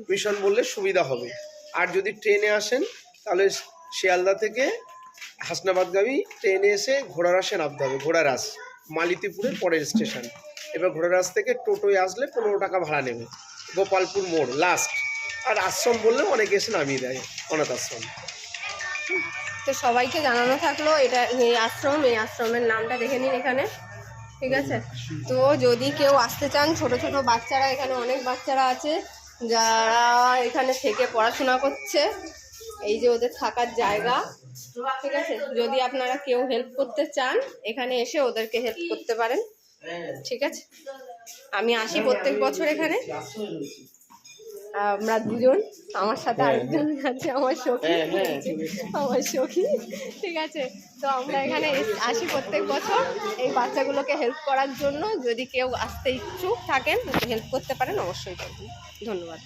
Mission বললে সুবিধা হবে। আর যদি ট্রেনে আসেন তাহলে শিয়ালদা থেকে হাসনাবাদগামী ট্রেনে এসে ঘোড়ারাসে নামতে হবে। ঘোড়ারাস মালিতিপুরের পরের স্টেশন। এবার ঘোড়ারাস থেকে টোটোয় আসলে 15 টাকা ভাড়া নেবে, গোপালপুর মোড় লাস্ট। আর আশ্রম বললেও অনেকে এসে নামিয়ে দেয়, অনাথ আশ্রম। তো সবাইকে জানানো থাকলো, এটা এই আশ্রমের নামটা দেখে নিন এখানে, ঠিক আছে? তো যদি কেউ আসতে চান, ছোট ছোট বাচ্চারা, এখানে অনেক বাচ্চারা আছে যারা এখানে থেকে পড়াশোনা করছে, এই যে ওদের থাকার জায়গা, ঠিক আছে? যদি আপনারা কেউ হেল্প করতে চান এখানে এসে ওদেরকে হেল্প করতে পারেন, ঠিক আছে? আমি আসি প্রত্যেক বছর এখানে, আমরা দুজন, আমার সাথে আরেকজন আছে আমার সখী, ঠিক আছে? তো আমরা এখানে আসি প্রত্যেক বছর এই বাচ্চাগুলোকে হেল্প করার জন্য। যদি কেউ আসতে ইচ্ছুক থাকেন, হেল্প করতে পারেন, অবশ্যই করবেন। ধন্যবাদ।